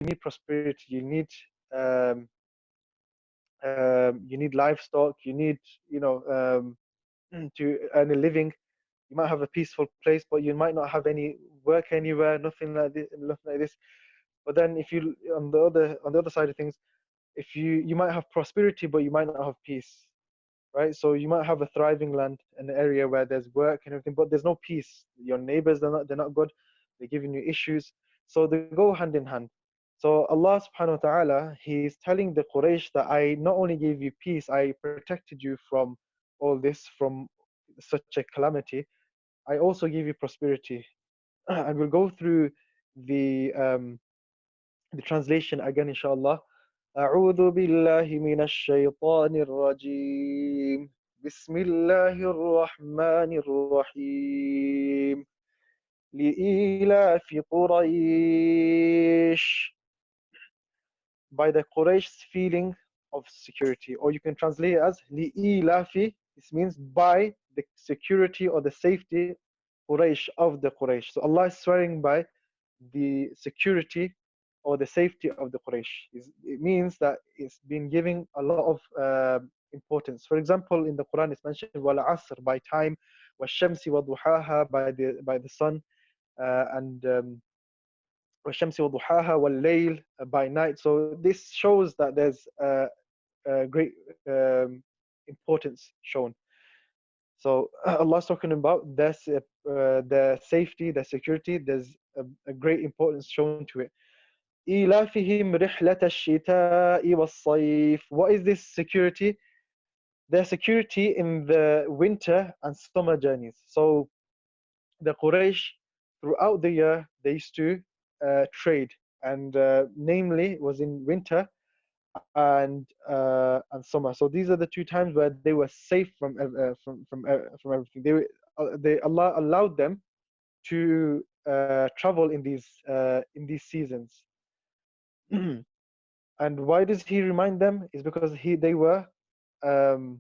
need prosperity, um, you need livestock, you need, you know, to earn a living. You might have a peaceful place, but you might not have any work anywhere, nothing like this. But then, if you on the other side of things, if you might have prosperity, but you might not have peace, right? So you might have a thriving land, an area where there's work and everything, but there's no peace. Your neighbors, they're not good. They're giving you issues. So they go hand in hand. So Allah subhanahu wa ta'ala, He's telling the Quraysh that I not only gave you peace, I protected you from all this, from such a calamity. I also give you prosperity. And we'll go through the um, the translation again, inshallah. أعوذ بالله من الشيطان الرجيم بسم الله الرحمن الرحيم لإيلاف قريش. By the Quraysh's feeling of security, or you can translate it as لإيلاف. This means by the security or the safety Quraysh, of the Quraysh. So Allah is swearing by the security or the safety of the Quraysh. It means that it's been giving a lot of importance. For example, in the Quran it's mentioned wal asr, by time, washamsi waduhaha, by the sun, and washamsi waduhaha wal layl, by night. So this shows that there's great importance shown. So Allah's talking about their safety, their security. There's a great importance shown to it. إيلافهم رحلة الشتاء والصيف. What is this security? Their security in the winter and summer journeys. So the Quraysh, throughout the year, they used to trade, and namely was in winter and summer. So these are the two times where they were safe from everything. Allah allowed them to travel in these seasons. And why does He remind them? Is because they were um,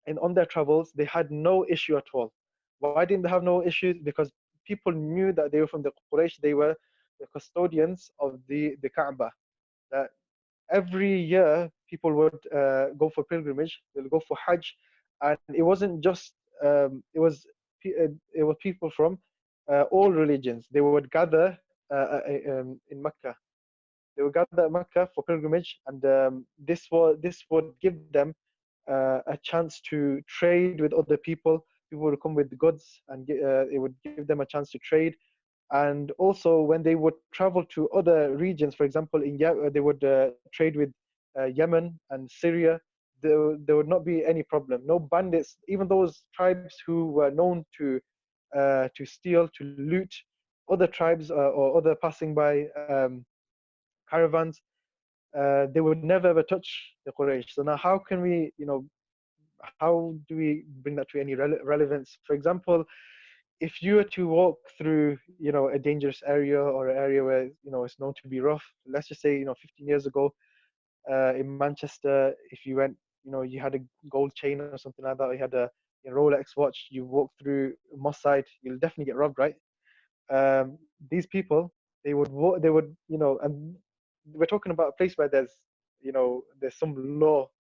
and on their travels they had no issue at all. Why didn't they have no issues? Because people knew that they were from the Quraysh. They were the custodians of the Kaaba. That every year people would go for pilgrimage. They'll go for Hajj, and it wasn't just it was people from all religions. They would gather in Mecca. They would gather at Mecca for pilgrimage, and this would give them a chance to trade with other people. People would come with goods, and it would give them a chance to trade. And also, when they would travel to other regions, for example, they would trade with Yemen and Syria. There would not be any problem. No bandits, even those tribes who were known to steal, to loot other tribes or other passing by caravans, they would never ever touch the Quraysh. So now, how can we, how do we bring that to any relevance? For example, if you were to walk through, a dangerous area or an area where, it's known to be rough, let's just say, 15 years ago, in Manchester, if you went, you had a gold chain or something like that, or you had a Rolex watch, you walk through Moss Side, you'll definitely get robbed, right? These people, and we're talking about a place where there's some law.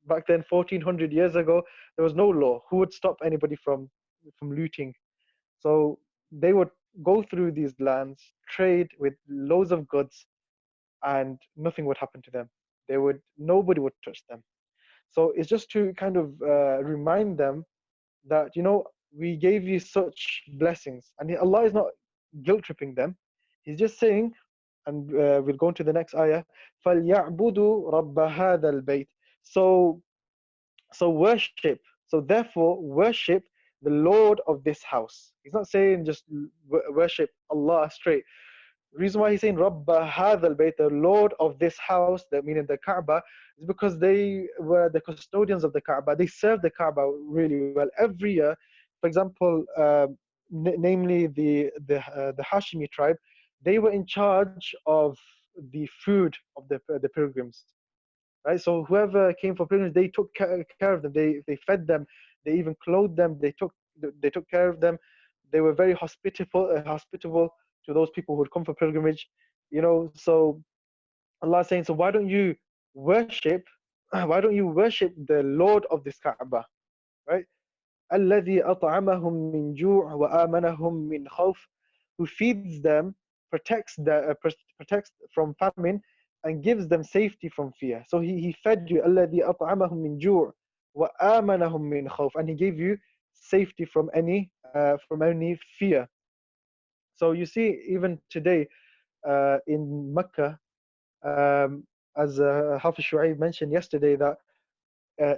Back then, 1400 years ago, there was no law. Who would stop anybody from looting? So they would go through these lands, trade with loads of goods, and nothing would happen to them. Nobody would touch them. So it's just to kind of remind them that we gave you such blessings, and Allah is not guilt tripping them. He's just saying, and we'll go into the next ayah, فَلْيَعْبُدُوا رَبَّ هَذَا الْبَيْتِ. So worship. So therefore, worship the Lord of this house. He's not saying just worship Allah straight. The reason why he's saying Rabba Hadal Bayt, the Lord of this house, that meaning the Kaaba, is because they were the custodians of the Kaaba. They served the Kaaba really well. Every year, for example, namely the Hashimi tribe, they were in charge of the food of the pilgrims. Right, so whoever came for pilgrimage, they took care of them. They fed them. They even clothed them. They took care of them. They were very hospitable to those people who would come for pilgrimage. So Allah is saying, so worship, why don't you worship the Lord of this Kaaba, right? الذي أطعمهم من جوع وآمنهم من خوف, who feeds them, protects from famine, and gives them safety from fear. So he fed you, الذي أطعمهم من جوع وآمنهم من خوف, and he gave you safety from any fear. So you see, even today in Mecca, as Hafiz Shuaib mentioned yesterday, that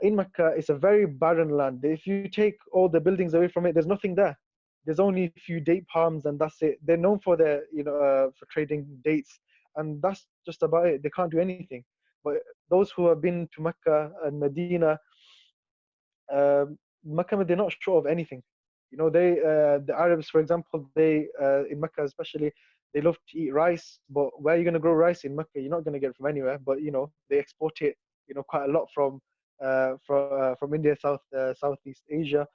in Mecca it's a very barren land. If you take all the buildings away from it, there's nothing there. There's only a few date palms, and that's it. They're known for their, for trading dates, and that's just about it. They can't do anything. But those who have been to Mecca and Medina, Mecca, they're not sure of anything. The Arabs, for example, they in Mecca especially, they love to eat rice. But where are you going to grow rice in Mecca? You're not going to get it from anywhere. But they export it, quite a lot from India, Southeast Asia.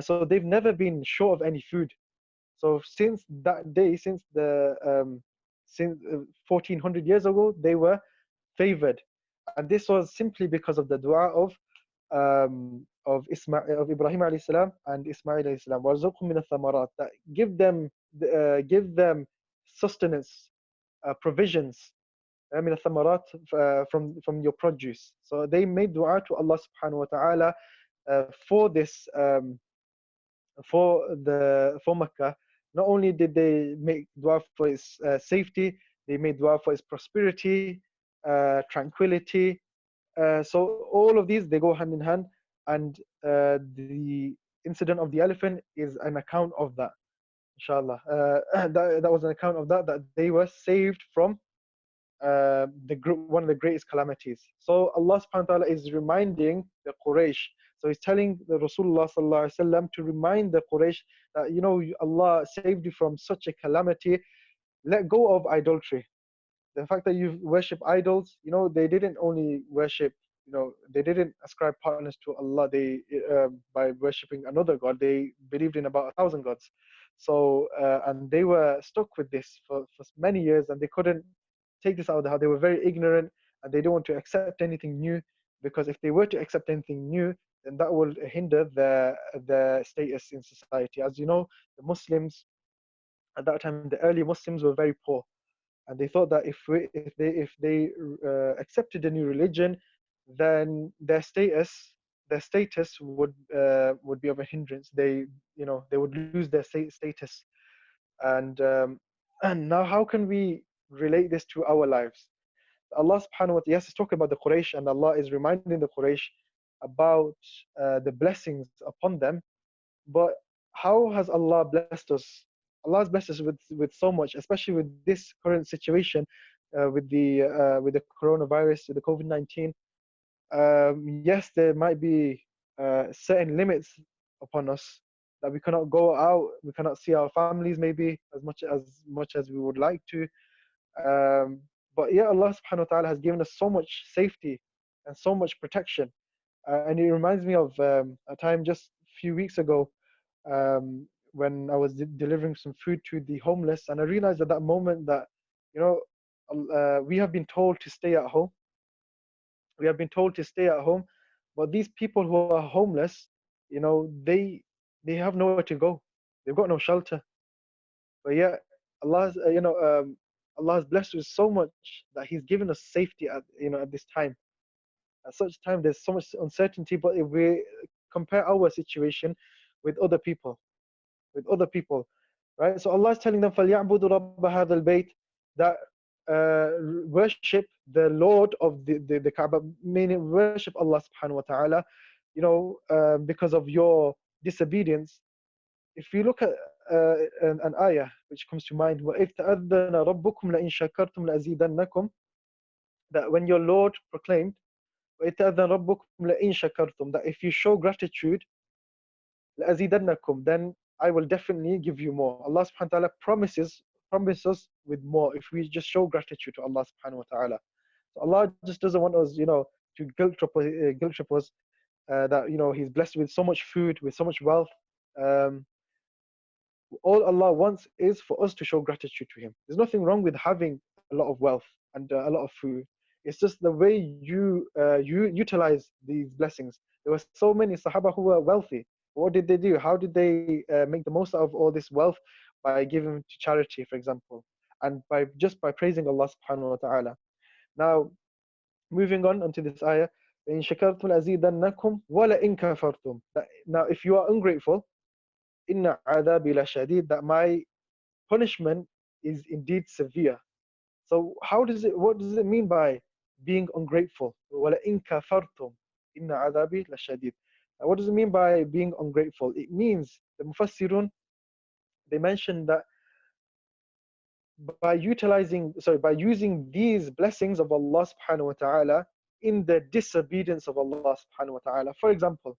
So they've never been short of any food. So since that day, since 1400 years ago, they were favored, and this was simply because of the dua of Ibrahim alayhi salam and Ismail alayhi salam. وَارْزُقْهُم مِّنَ الثَّمَرَاتِ, that give them sustenance, provisions, من الثمرات, from your produce. So they made dua to Allah subhanahu wa ta'ala for this, for Mecca. Not only did they make dua for its safety, they made dua for its prosperity, tranquility. So all of these, they go hand in hand, and the incident of the elephant is an account of that, inshallah. That was an account of that they were saved from one of the greatest calamities. So Allah subhanahu wa ta'ala is reminding the Quraysh. So he's telling the Rasulullah sallallahu alaihi wasallam to remind the Quraysh that Allah saved you from such a calamity. Let go of idolatry. The fact that you worship idols, they didn't only worship, they didn't ascribe partners to Allah. They by worshiping another god, they believed in about 1,000 gods. So and they were stuck with this for many years, and they couldn't take this out of the heart. They were very ignorant, and they don't want to accept anything new, because if they were to accept anything new, then that will hinder their status in society. As you know, the Muslims at that time, the early Muslims were very poor, and they thought that if they accepted a new religion, then their status would be of a hindrance. They would lose their status. And um, and now, how can we relate this to our lives? Allah subhanahu wa ta'ala, yes, is talking about the Quraysh, and Allah is reminding the Quraysh about the blessings upon them. But how has Allah blessed us? Allah has blessed us with so much, especially with this current situation, with the coronavirus, with the COVID-19. Yes, there might be certain limits upon us, that we cannot go out, we cannot see our families maybe as much as we would like to. But yeah, Allah subhanahu wa ta'ala has given us so much safety and so much protection. And it reminds me of a time just a few weeks ago, when I was delivering some food to the homeless, and I realized at that moment that, you know, we have been told to stay at home. We have been told to stay at home, but these people who are homeless, they have nowhere to go. They've got no shelter. But yeah, Allah has blessed us so much that He's given us safety at this time. At such time, there's so much uncertainty. But if we compare our situation with other people, right? So Allah is telling them, فَلْيَعْبُدُوا رَبَّ هَذَا الْبَيْتِ, that worship the Lord of the Kaaba, meaning worship Allah subhanahu wa ta'ala, because of your disobedience. If you look at an ayah which comes to mind, وَإِذْ تَأَذَّنَ رَبُّكُمْ لَإِنْ شَكَرْتُمْ لَأَزِيدَنَّكُمْ, that when your Lord proclaimed, وَإِذْ تَأَذَّنَ رَبُّكُمْ لَإِنْ شَكَرْتُمْ, that if you show gratitude, لَأَزِيدَنَّكُمْ, then I will definitely give you more. Allah subhanahu wa ta'ala promises us with more if we just show gratitude to Allah subhanahu wa ta'ala. So Allah just doesn't want us, to guilt trip us, that He's blessed with so much food, with so much wealth. Um, all Allah wants is for us to show gratitude to Him. There's nothing wrong with having a lot of wealth and a lot of food. It's just the way you utilize these blessings. There were so many Sahaba who were wealthy. What did they do? How did they make the most out of all this wealth? By giving to charity, for example, and by just by praising Allah subhanahu wa ta'ala. Now, moving on onto this ayah, in shakartum azidannakum wala in kafartum. Now, if you are ungrateful, inna adabi la shadid, that my punishment is indeed severe. So what does it mean by being ungrateful? Wala in kafartum inna adabi la shadid. What does it mean by being ungrateful? It means the mufassirun, they mentioned that by using these blessings of Allah subhanahu wa ta'ala in the disobedience of Allah subhanahu wa ta'ala. For example,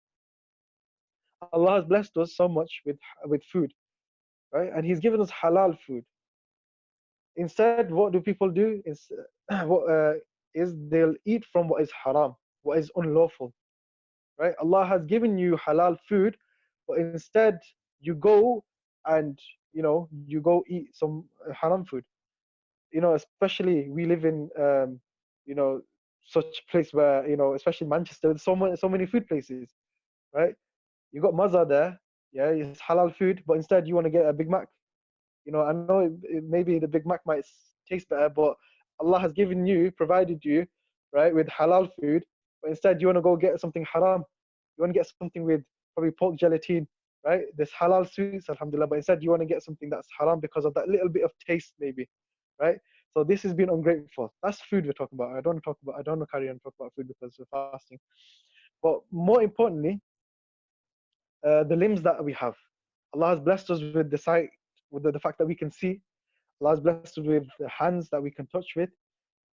Allah has blessed us so much with food, right? And He's given us halal food. Instead, what do people do? Is they'll eat from what is haram, what is unlawful, right? Allah has given you halal food, but instead you go and you go eat some haram food. Especially we live in you know such place where especially Manchester, there's so many food places, right? You got Mazza there, yeah, it's halal food, but instead you want to get a Big Mac. I know maybe the Big Mac might taste better, but Allah has provided you, right, with halal food, but instead you want to go get something haram. You want to get something with probably pork gelatine, right? There's halal sweets, alhamdulillah, but instead you want to get something that's haram because of that little bit of taste, maybe, right? So this has been ungrateful. That's food we're talking about. I don't want to carry on talk about food because we're fasting. But more importantly, the limbs that we have. Allah has blessed us with the sight, with the fact that we can see. Allah has blessed us with the hands that we can touch with.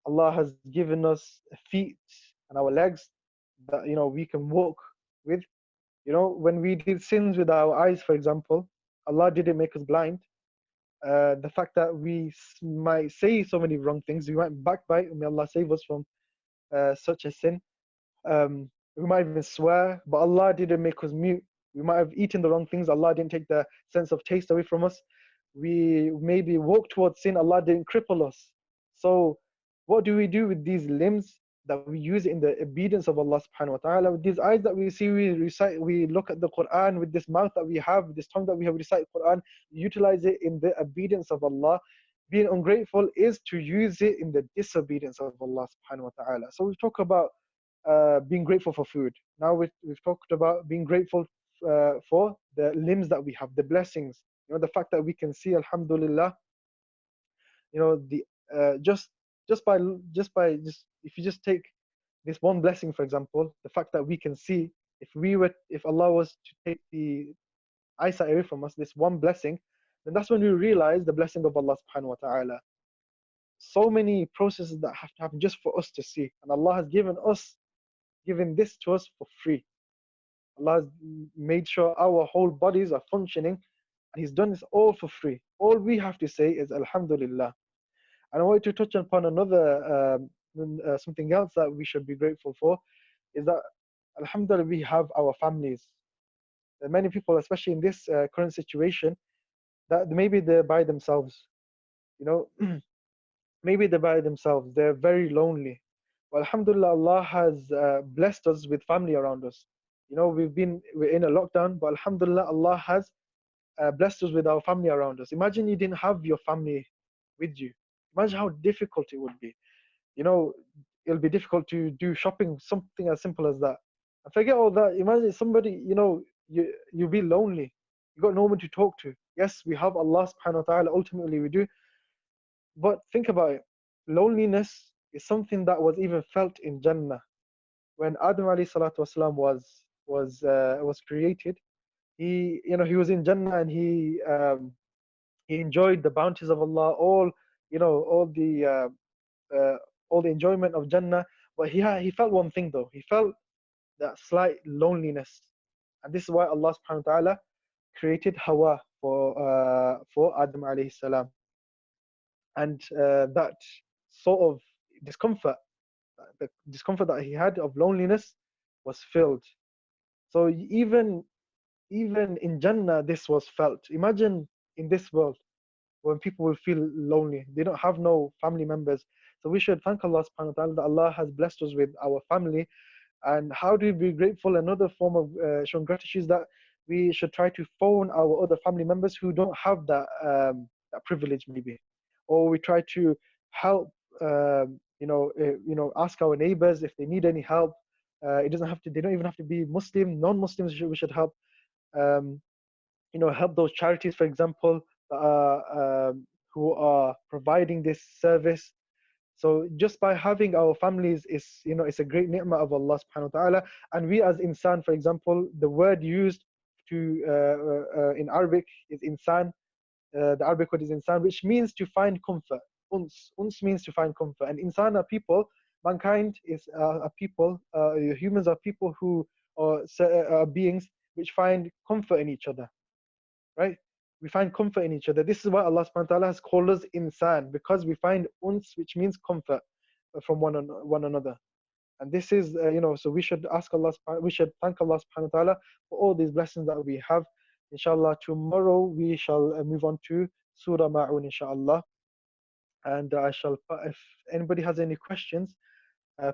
Allah has given us feet and our legs that we can walk with. When we did sins with our eyes, for example, Allah didn't make us blind. The fact that we might say so many wrong things, we might backbite, may Allah save us from such a sin. We might even swear, but Allah didn't make us mute. We might have eaten the wrong things, Allah didn't take the sense of taste away from us. We maybe walk towards sin, Allah didn't cripple us. So what do we do with these limbs that we use in the obedience of Allah subhanahu wa ta'ala? With these eyes that we see, we recite, we look at the Quran. With this mouth that we have, with this tongue that we have, recite Quran, utilize it in the obedience of Allah. Being ungrateful is to use it in the disobedience of Allah subhanahu wa ta'ala. So we talk about being grateful for food. Now we've talked about being grateful for the limbs that we have, the blessings. The fact that we can see, alhamdulillah. The just by if you just take this one blessing, for example, the fact that we can see, if Allah was to take the eyesight away from us, this one blessing, then that's when we realize the blessing of Allah subhanahu wa ta'ala. So many processes that have to happen just for us to see, and Allah has given this to us for free. Allah has made sure our whole bodies are functioning, and He's done this all for free. All we have to say is Alhamdulillah. And I want to touch upon another something else that we should be grateful for, is that Alhamdulillah we have our families. There are many people, especially in this current situation, that maybe they're by themselves. Maybe they're by themselves. They're very lonely. Well, Alhamdulillah, Allah has blessed us with family around us. We're in a lockdown, but Alhamdulillah, Allah has blessed us with our family around us. Imagine you didn't have your family with you. Imagine how difficult it would be. It'll be difficult to do shopping, something as simple as that. And forget all that. Imagine somebody, you'll be lonely. You got no one to talk to. Yes, we have Allah subhanahu wa ta'ala, ultimately we do. But think about it. Loneliness is something that was even felt in Jannah. When Adam alayhi salatu wasalam was created, he was in Jannah, and he enjoyed the bounties of Allah, all the enjoyment of Jannah. But he felt one thing though. He felt that slight loneliness, and this is why Allah subhanahu wa ta'ala created Hawa for Adam alayhi salam. And that sort of discomfort, the discomfort that he had of loneliness, was filled. So even in Jannah, this was felt. Imagine in this world, when people will feel lonely. They don't have no family members. So we should thank Allah subhanahu wa ta'ala that Allah has blessed us with our family. And how do we be grateful? Another form of showing gratitude is that we should try to phone our other family members who don't have that privilege, maybe, or we try to help. Ask our neighbors if they need any help. It doesn't have to. They don't even have to be Muslim. Non-Muslims we should help. Um, help those charities, for example, who are providing this service. So just by having our families it's a great ni'mah of Allah subhanahu wa ta'ala. And we as insan, for example, the word used to in Arabic is insan. The Arabic word is insan, which means to find comfort. Uns means to find comfort. And insan are people, mankind is are people, humans are people who are beings which find comfort in each other, right? We find comfort in each other. This is why Allah subhanahu wa ta'ala has called us insan, because we find uns, which means comfort from one another. And this is, so we should we should thank Allah subhanahu wa ta'ala for all these blessings that we have. Inshallah, tomorrow we shall move on to Surah Ma'un, inshallah. And if anybody has any questions,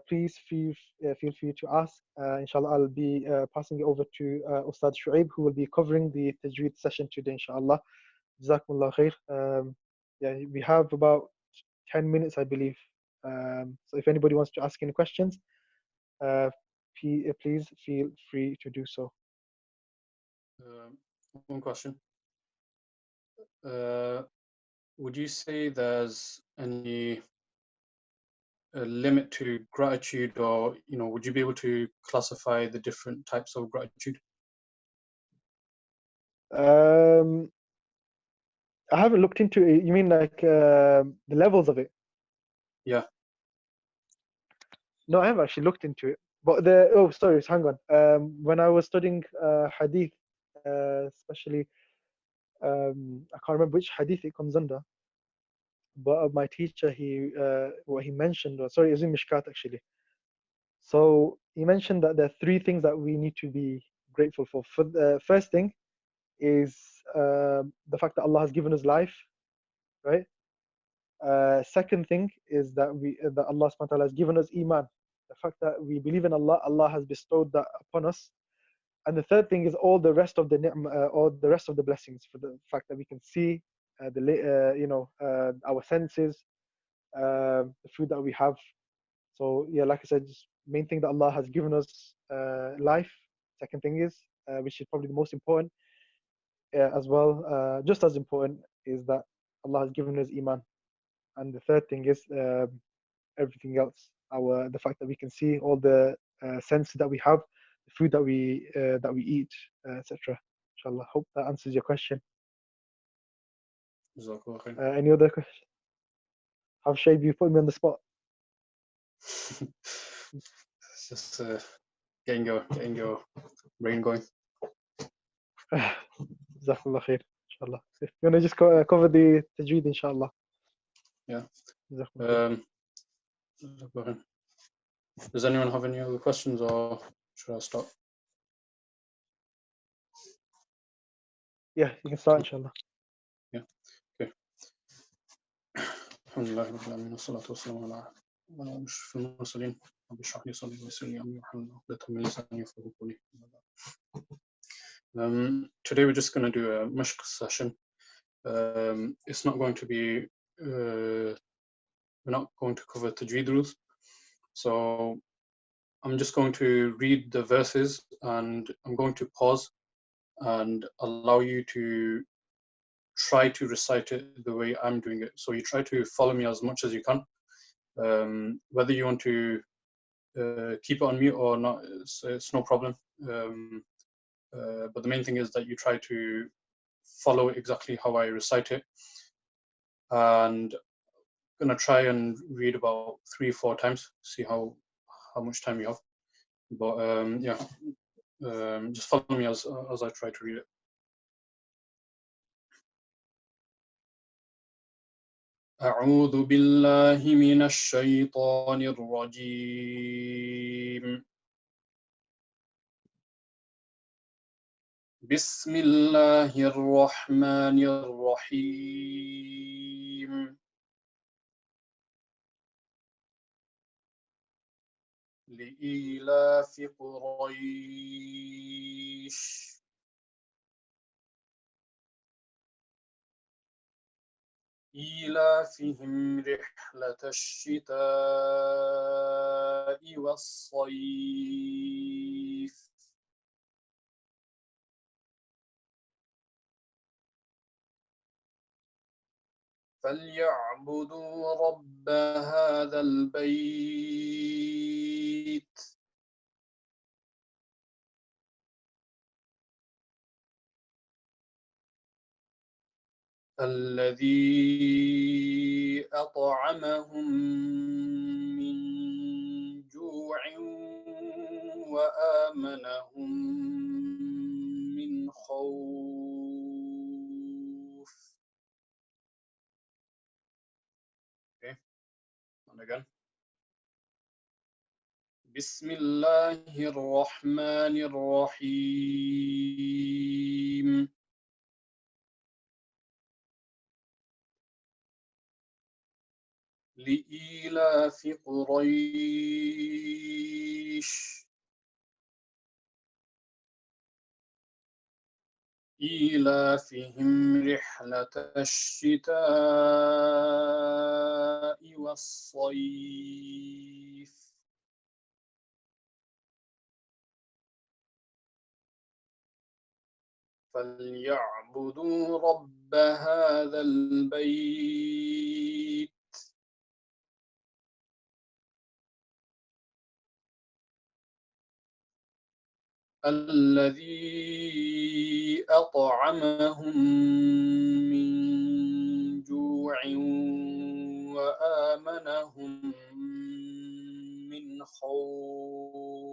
please feel free to ask. Inshallah, I'll be passing it over to Ustadh Shuaib, who will be covering the Tajweed session today, inshallah. Jazakumullah khair. Yeah, we have about 10 minutes, I believe. So if anybody wants to ask any questions, please feel free to do so. One question. Would you say there's any limit to gratitude, or would you be able to classify the different types of gratitude? I haven't looked into it. You mean like the levels of it? Yeah. No, I haven't actually looked into it. But sorry, hang on. When I was studying hadith, especially, I can't remember which hadith it comes under. But my teacher, what he mentioned, sorry, it was in Mishkat actually. So he mentioned that there are three things that we need to be grateful for. For the first thing is the fact that Allah has given us life, right? Second thing is that that Allah subhanahu wa ta'ala has given us iman, the fact that we believe in Allah. Allah has bestowed that upon us. And the third thing is all the rest of the all the rest of the blessings, for the fact that we can see our senses, the food that we have. So yeah, like I said, just main thing that Allah has given us life. Second thing is, which is probably the most important as well, just as important, is that Allah has given us iman. And the third thing is everything else, the fact that we can see all the senses that we have, the food that we eat, etc. Inshallah, hope that answers your question. Any other question? How Shuaib, you put me on the spot? It's just getting your brain going. Jazakallah khair, inshallah. If you want to just cover the tajweed, inshallah. Yeah. Does anyone have any other questions, or should I start? Yeah, you can start, inshallah. Yeah. Okay. Alhamdulillah rabbil alamin, wassalatu wassalamu ala ashrafil mursalin, rabbi shrah li sadri wa yassir li amri wahlul 'uqdatam min lisani yafqahu qawli. Today we're just going to do a mashq session. It's not going to be we're not going to cover tajweed rules. So I'm just going to read the verses, and I'm going to pause and allow you to try to recite it the way I'm doing it. So you try to follow me as much as you can. Whether you want to keep it on mute or not, it's no problem. But the main thing is that you try to follow exactly how I recite it. And I'm gonna try and read about 3-4 times, see how much time you have. But yeah, just follow me as I try to read it. أعوذ بالله من الشيطان الرجيم بسم الله الرحمن الرحيم لإيلاف قريش إيلافهم رحلة الشتاء والصيف فليعبدوا رب هذا البيت الذي أطعمهم من جوع وآمنهم من خوف. Okay, and again. بسم الله الرحمن الرحيم لإيلاف قريش إيلافهم رحلة الشتاء والصيف فليعبدوا رب هذا البيت الذي أطعمهم من جوع وآمنهم من خوف.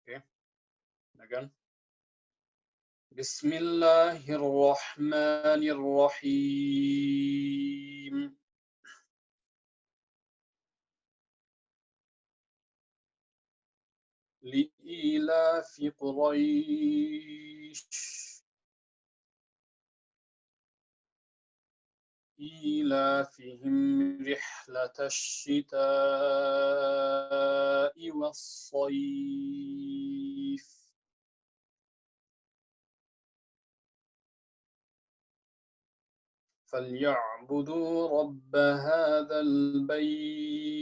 Okay, again. بسم الله الرحمن الرحيم لإيلاف قريش إيلافهم رحلة الشتاء والصيف فليعبدوا رب هذا البيت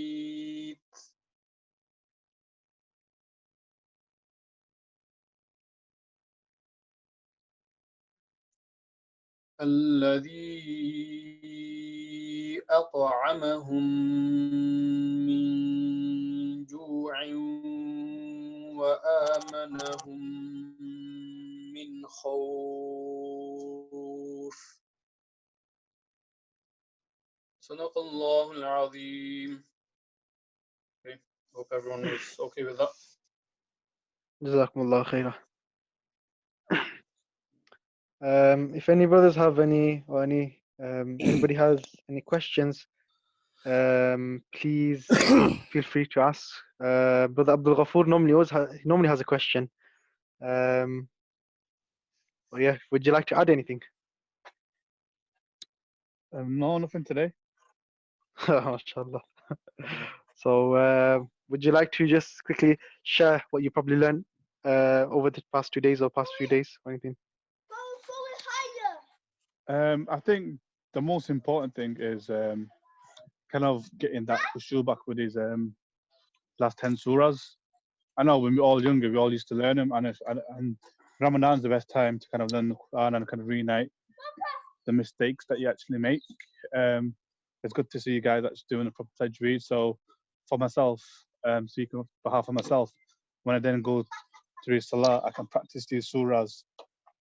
الذي أطعمهم من جوع وآمنهم من خوف. صدق الله العظيم. Okay, hope everyone was okay with that. Jazakumullah khairah. If any brothers have anybody has any questions, please feel free to ask. Brother Abdul Ghafoor normally has a question. Oh yeah, would you like to add anything? No, nothing today. MashaAllah. So, would you like to just quickly share what you probably learned over the past 2 days or past few days or anything? I think the most important thing is kind of getting that khushu back with his last 10 surahs. I know when we were all younger, we all used to learn them, and Ramadan's the best time to kind of learn the Quran and kind of reunite the mistakes that you actually make. It's good to see you guys actually doing a proper tajweed. So for myself, speaking on behalf of myself, when I then go through Salah, I can practice these surahs.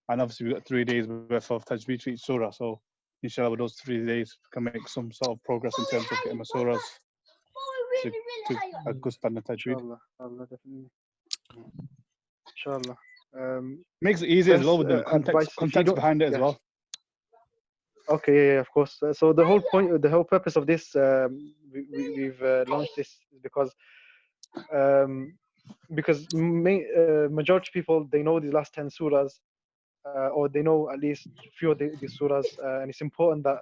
And obviously we've got 3 days worth of tajweed for each surah. So inshallah with those 3 days, we can make some sort of progress in terms of getting my surahs to a good standard tajweed. Inshallah, definitely. Inshallah. Makes it easier as well with the advice, context behind it as well. Okay, yeah, of course. So the whole purpose of this, we've launched this is because because majority of people, they know these last 10 surahs, or they know at least few of these surahs, and it's important that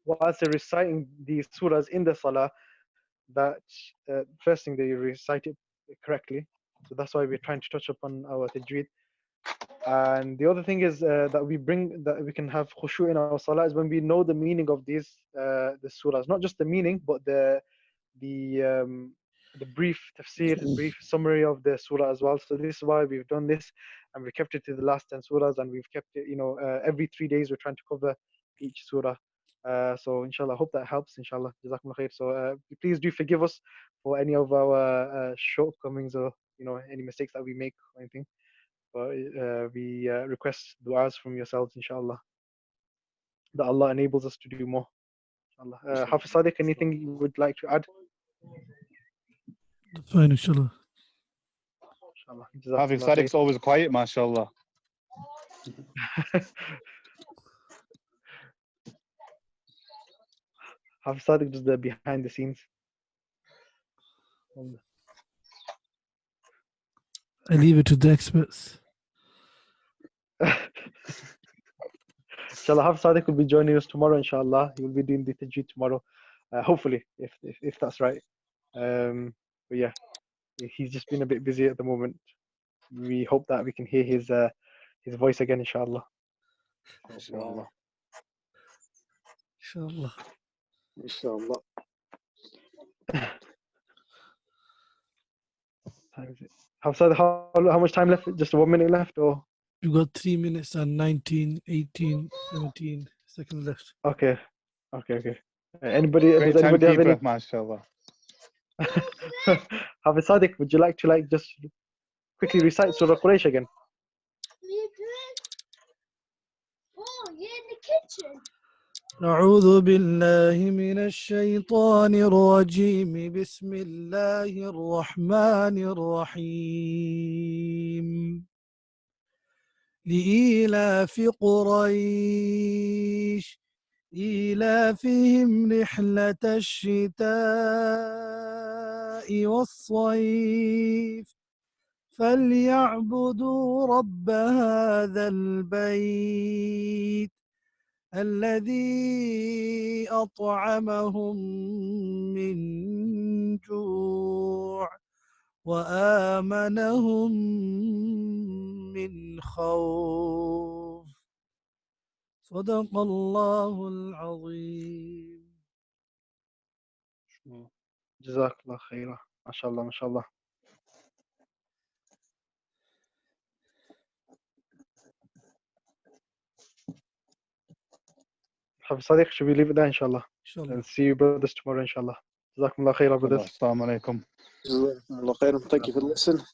whilst they're reciting these surahs in the salah, that first thing they recite it correctly. So that's why we're trying to touch upon our tajweed. And the other thing is that we can have khushu in our salah is when we know the meaning of the surahs, not just the meaning, but the brief tafsir, brief summary of the surah as well. So this is why we've done this, and we kept it to the last 10 surahs, and we've kept it, every 3 days we're trying to cover each surah. So inshallah, I hope that helps. Inshallah, jazakumullah khair. So please do forgive us for any of our shortcomings, or any mistakes that we make or anything. But we request du'as from yourselves, inshallah, that Allah enables us to do more. Inshallah. Hafiz Sadiq, anything you would like to add? That's fine, inshallah. Inshallah. Hafiz Sadiq's always quiet, mashallah. Hafiz Sadiq does the behind the scenes. I leave it to the experts. Inshallah, Hafiz Sadiq will be joining us tomorrow, inshallah. He will be doing the tajweed tomorrow, hopefully, if that's right. But yeah, he's just been a bit busy at the moment. We hope that we can hear his voice again, inshallah. Inshallah. Inshallah. Inshallah. Hafiz Sadiq, how much time left? Just 1 minute left, or? You got 3 minutes and 19, 18, 17 seconds left. Okay. Anybody? Great Does anybody have any? mashallah. Hafiz Sadiq, would you like to just quickly recite Surah Quraish again? What are you doing? Oh, you're in the kitchen. أعوذ بالله من الشيطان الرجيم بسم الله الرحمن الرحيم لإيلاف قريش إيلافهم رحلة الشتاء والصيف فليعبدوا رب هذا البيت الذي أطعمهم من جوع وآمنهم من خوف صدق الله العظيم. Jazakallah khairah. MashaAllah, MashaAllah. Hafiz Sadiq, should we leave it there, inshallah? Inshallah. And see you brothers tomorrow, inshallah. Jazakumullah khairah, brothers. Assalamu alaikum. Jazakumullah khairan. Thank you for listening.